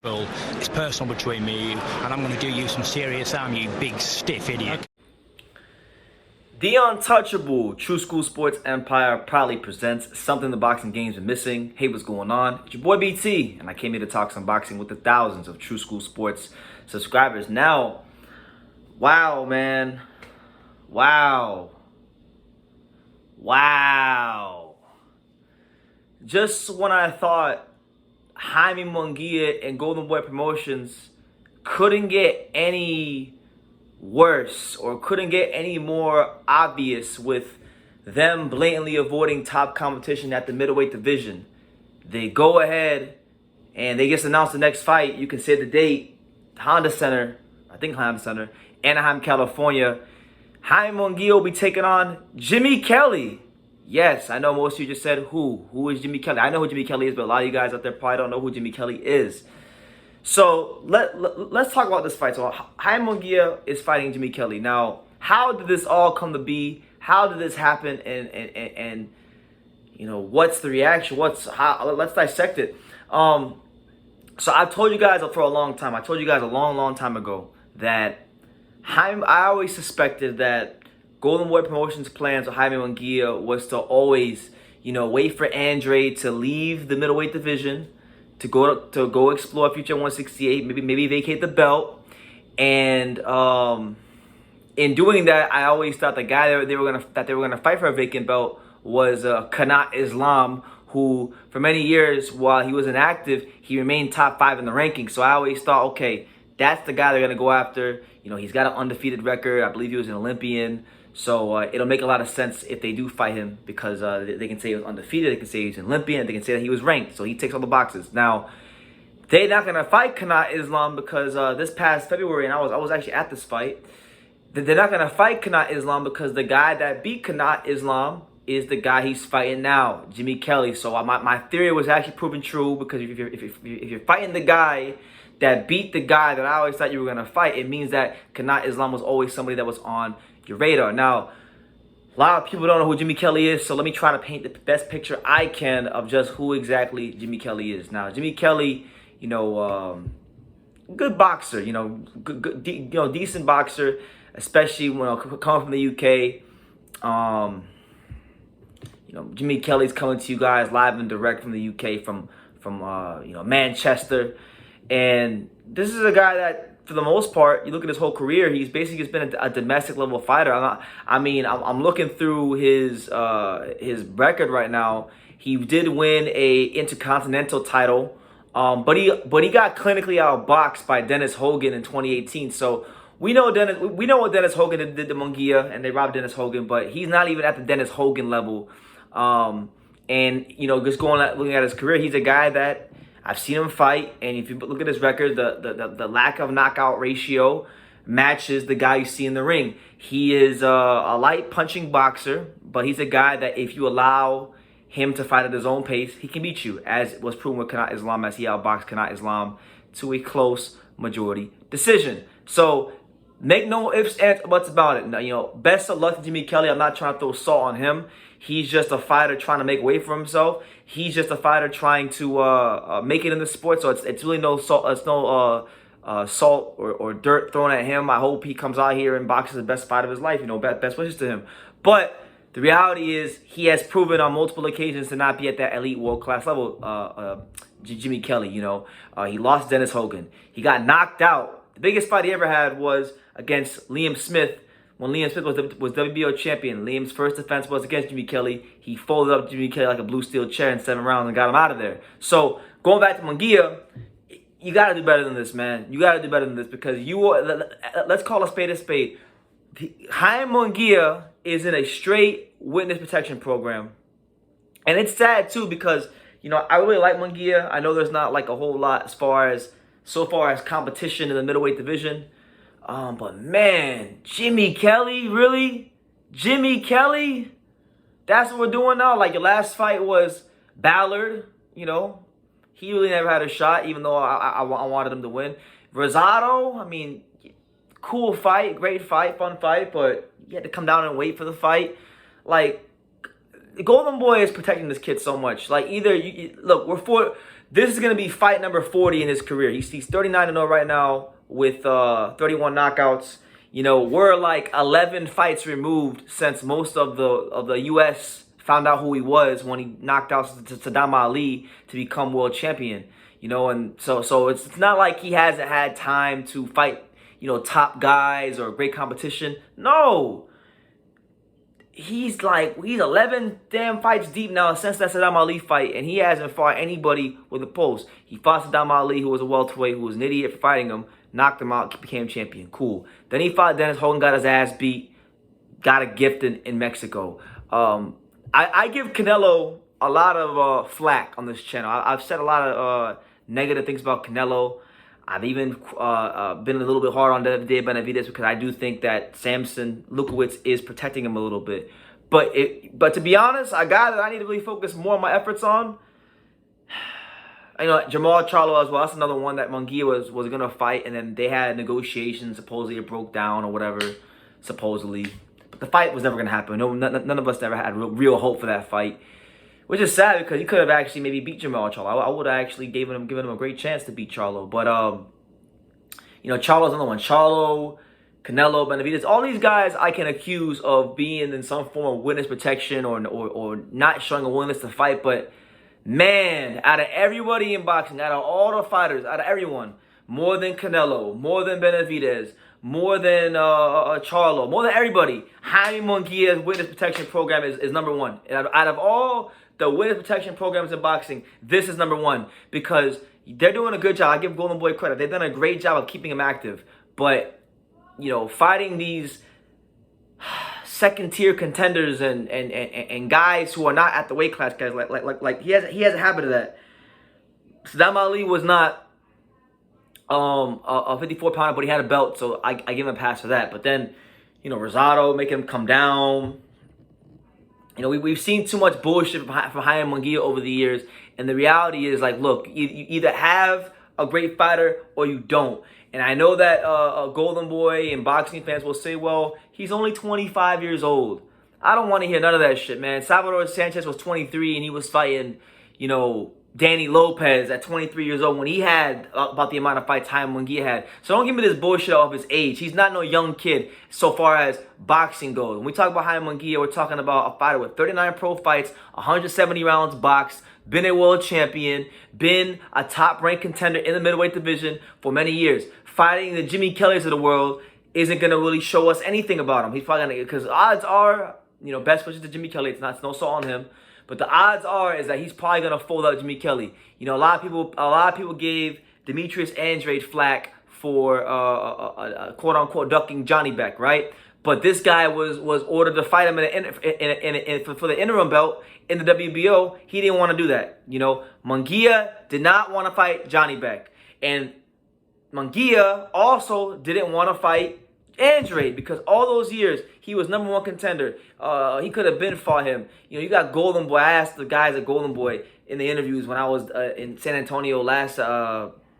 Well, it's personal between me and you, and I'm going to do you some serious harm, you big stiff idiot. The Untouchable True School Sports Empire proudly presents something the boxing game's been missing. Hey, what's going on? It's your boy BT, and I came here to talk some boxing with the thousands of True School Sports subscribers. Now, wow, man. Wow. Just when I thought Jaime Munguia and Golden Boy Promotions couldn't get any worse or couldn't get any more obvious with them blatantly avoiding top competition at the middleweight division, they go ahead and they just announce the next fight. You can say the date, Honda Center, Anaheim, California. Jaime Munguia will be taking on Jimmy Kelly. Yes, I know most of you just said who is Jimmy Kelly. I know who Jimmy Kelly is, but a lot of you guys out there probably don't know who Jimmy Kelly is. So let's talk about this fight. So Jaime Munguia is fighting Jimmy Kelly. Now, how did this all come to be? How did this happen? And you know, what's the reaction? Let's dissect it. So I've told you guys for a long time. I told you guys a long time ago that I always suspected that Golden Boy Promotions' plans with Jaime Munguia was to always, wait for Andre to leave the middleweight division, to go explore future 168, maybe vacate the belt, and in doing that, I always thought the guy that they were gonna fight for a vacant belt was Kanat Islam, who for many years while he was inactive, he remained top 5 in the rankings. So I always thought, okay, that's the guy they're gonna go after. He's got an undefeated record. I believe he was an Olympian. So it'll make a lot of sense if they do fight him, because they can say he was undefeated, they can say he's an Olympian, they can say that he was ranked, so he takes all the boxes. Now, they're not gonna fight Kanat Islam because this past February, and I was actually at this fight, they're not gonna fight Kanat Islam because the guy that beat Kanat Islam is the guy he's fighting now, Jimmy Kelly. So my theory was actually proven true, because if you're fighting the guy that beat the guy that I always thought you were gonna fight, it means that Kanat Islam was always somebody that was on your radar. Now, a lot of people don't know who Jimmy Kelly is, so let me try to paint the best picture I can of just who exactly Jimmy Kelly is. Now, Jimmy Kelly, good boxer, decent boxer, especially when coming from the UK. Jimmy Kelly's coming to you guys live and direct from the UK, from Manchester, and this is a guy that, for the most part, you look at his whole career, he's basically just been a domestic level fighter. I'm looking through his record right now. He did win a intercontinental title, but he got clinically outboxed by Dennis Hogan in 2018. So we know what Dennis Hogan did to Munguia, and they robbed Dennis Hogan, but he's not even at the Dennis Hogan level. And just looking at his career, he's a guy that I've seen him fight, and if you look at his record, the lack of knockout ratio matches the guy you see in the ring. He is a light punching boxer, but he's a guy that if you allow him to fight at his own pace, he can beat you, as was proven with Kanat Islam, as he outboxed Kanat Islam to a close majority decision. So make no ifs, ands, or buts about it. Now, best of luck to Jimmy Kelly. I'm not trying to throw salt on him. He's just a fighter trying to make way for himself. He's just a fighter trying to make it in the sport. So it's really no salt. It's no salt or dirt thrown at him. I hope he comes out here and boxes the best fight of his life. Best wishes to him. But the reality is, he has proven on multiple occasions to not be at that elite world class level. Jimmy Kelly, he lost Dennis Hogan. He got knocked out. The biggest fight he ever had was against Liam Smith. When Liam Smith was WBO champion, Liam's first defense was against Jimmy Kelly. He folded up Jimmy Kelly like a blue steel chair in 7 rounds and got him out of there. So going back to Munguia, you got to do better than this, man. You got to do better than this, because let's call a spade a spade. Jaime Munguia is in a straight witness protection program. And it's sad, too, because, I really like Munguia. I know there's not like a whole lot so far as competition in the middleweight division. But man, Jimmy Kelly, really? Jimmy Kelly? That's what we're doing now? Like, your last fight was Ballard, He really never had a shot, even though I wanted him to win. Rosado, cool fight, great fight, fun fight, but you had to come down and wait for the fight. Like, the Golden Boy is protecting this kid so much. Like, either, look, This is going to be fight number 40 in his career. He's 39-0 right now with 31 knockouts. You know, we're like 11 fights removed since most of the U.S. found out who he was when he knocked out Saddam Ali to become world champion. You know, and so it's not like he hasn't had time to fight, you know, top guys or great competition. No. He's 11 damn fights deep now since that Saddam Ali fight, and he hasn't fought anybody with a pulse. He fought Saddam Ali, who was a welterweight, who was an idiot for fighting him, knocked him out, became champion. Cool. Then he fought Dennis Hogan, got his ass beat, got a gift in Mexico. I give Canelo a lot of flack on this channel. I've said a lot of negative things about Canelo. I've even been a little bit hard on David Benavidez because I do think that Samson Lukowicz is protecting him a little bit. But to be honest, a guy that I need to really focus more of my efforts on, you know, Jamal Charlo as well. That's another one that Munguia was going to fight, and then they had negotiations. Supposedly it broke down or whatever, supposedly. But the fight was never going to happen. No, none of us ever had real hope for that fight. Which is sad because he could have actually maybe beat Jamal Charlo. I would have actually given him a great chance to beat Charlo. But, you know, Charlo's another one. Charlo, Canelo, Benavidez, all these guys I can accuse of being in some form of witness protection or not showing a willingness to fight. But, man, out of everybody in boxing, out of all the fighters, out of everyone, more than Canelo, more than Benavidez, more than Charlo, more than everybody, Jaime Munguia's witness protection program is number one. And out of all the witness protection programs in boxing, this is number one because they're doing a good job. I give Golden Boy credit. They've done a great job of keeping him active. But, you know, fighting these second-tier contenders and guys who are not at the weight class, guys, like he has a habit of that. Saddam Ali was not a 54-pounder, but he had a belt, so I give him a pass for that. But then, you know, Rosado making him come down. You know, we've seen too much bullshit from Jaime Munguia over the years, and the reality is, like, look, you either have a great fighter or you don't. And I know that Golden Boy and boxing fans will say, well, he's only 25 years old. I don't want to hear none of that shit, man. Salvador Sanchez was 23, and he was fighting, you know, Danny Lopez at 23 years old when he had about the amount of fights Jaime Munguia had. So don't give me this bullshit off his age. He's not no young kid so far as boxing goes. When we talk about Jaime Munguia, we're talking about a fighter with 39 pro fights, 170 rounds boxed, been a world champion, been a top-ranked contender in the middleweight division for many years. Fighting the Jimmy Kellys of the world isn't going to really show us anything about him. He's probably going to, because odds are, you know, best wishes to Jimmy Kelly. It's no salt on him. But the odds are is that he's probably gonna fold out Jimmy Kelly. You know, a lot of people gave Demetrius Andrade flack for quote unquote ducking Johnny Beck, right? But this guy was ordered to fight him for the interim belt in the WBO. He didn't want to do that. You know, Munguia did not want to fight Johnny Beck, and Munguia also didn't want to fight Andrade because all those years he was number one contender. He could have been fought him. You know, you got Golden Boy. I asked the guys at Golden Boy in the interviews when I was in San Antonio last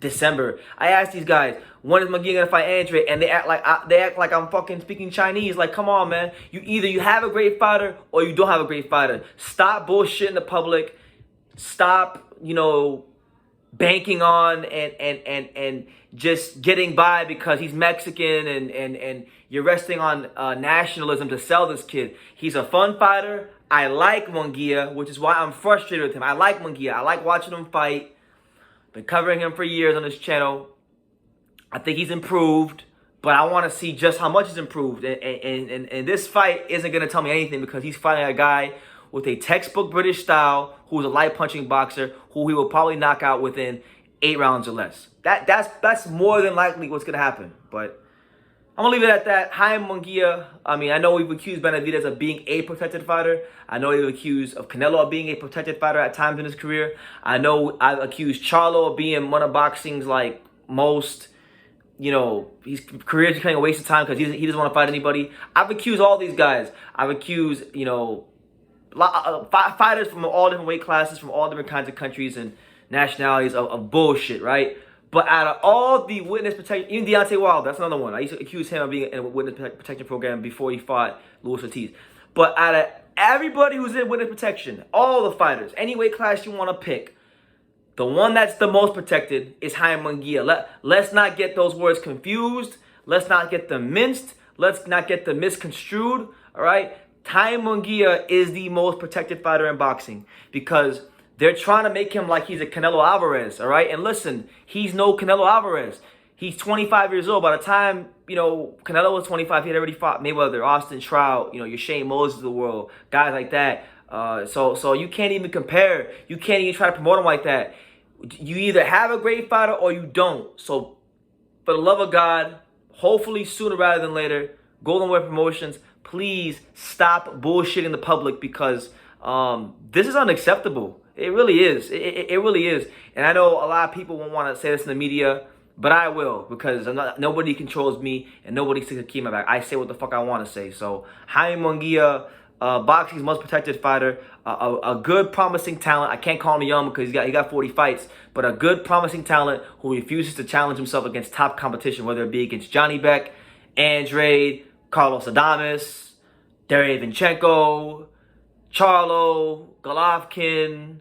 December. I asked these guys, when is Munguia gonna fight Andrade? And they act like I'm fucking speaking Chinese. Like, come on, man. Either you have a great fighter or you don't have a great fighter. Stop bullshitting the public. Stop, you know, banking on and just getting by because he's Mexican and you're resting on nationalism to sell this kid. He's a fun fighter. I like Munguia, which is why I'm frustrated with him. I like Munguia. I like watching him fight. Been covering him for years on this channel. I think he's improved, but I want to see just how much he's improved. And this fight isn't going to tell me anything because he's fighting a guy with a textbook British style who's a light punching boxer who he will probably knock out within 8 rounds or less. That's more than likely what's going to happen. But I'm going to leave it at that. Jaime Munguia, I mean, I know we've accused Benavidez of being a protected fighter. I know we've accused of Canelo of being a protected fighter at times in his career. I know I've accused Charlo of being one of boxing's, like, most, you know, his career is becoming a waste of time because he doesn't want to fight anybody. I've accused all these guys. I've accused, you know, fighters from all different weight classes, from all different kinds of countries and nationalities of bullshit, right? But out of all the witness protection, even Deontay Wilder, that's another one. I used to accuse him of being in a witness protection program before he fought Luis Ortiz. But out of everybody who's in witness protection, all the fighters, any weight class you want to pick, The one that's the most protected is Jaime Munguia. Let's not get those words confused. Let's not get them minced. Let's not get them misconstrued. All right? Jaime Munguia is the most protected fighter in boxing because they're trying to make him like he's a Canelo Alvarez. All right? And listen, he's no Canelo Alvarez. He's 25 years old. By the time, Canelo was 25, he had already fought Mayweather, Austin Trout, your Shane Moses of the world, guys like that. So you can't even compare. You can't even try to promote him like that. You either have a great fighter or you don't. So for the love of God, hopefully sooner rather than later, Golden Boy Promotions, please stop bullshitting the public because this is unacceptable. It really is. It really is. And I know a lot of people won't want to say this in the media, but I will because nobody controls me and nobody sticks a key in my back. I say what the fuck I want to say. So Jaime Munguia, boxing's most protected fighter, a good promising talent. I can't call him young because he got 40 fights, but a good promising talent who refuses to challenge himself against top competition, whether it be against Johnny Beck, Andrade, Carlos Adames, Derevinchenko, Charlo, Golovkin.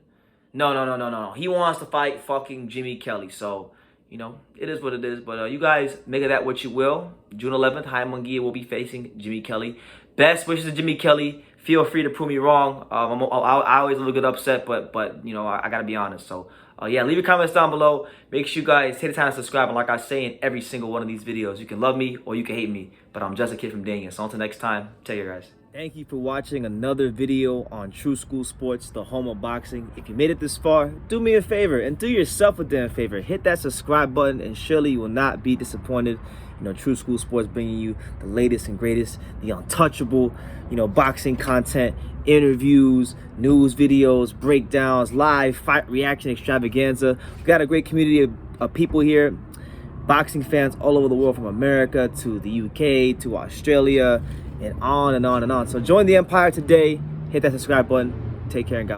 No. He wants to fight fucking Jimmy Kelly. So, it is what it is. But you guys make of that what you will. June 11th, Jaime Munguia will be facing Jimmy Kelly. Best wishes to Jimmy Kelly. Feel free to prove me wrong. I always a little bit upset, but I gotta be honest. So yeah, leave your comments down below. Make sure you guys hit the time to subscribe. And like I say in every single one of these videos, you can love me or you can hate me, but I'm just a kid from Dania. So until next time, take care, guys. Thank you for watching another video on True School Sports, the home of boxing. If you made it this far, do me a favor and do yourself a damn favor. Hit that subscribe button and surely you will not be disappointed. True School Sports bringing you the latest and greatest, the untouchable, boxing content, interviews, news videos, breakdowns, live fight reaction extravaganza. We've got a great community of people here, boxing fans all over the world, from America to the UK to Australia and on and on and on. So join the empire today. Hit that subscribe button. Take care and God.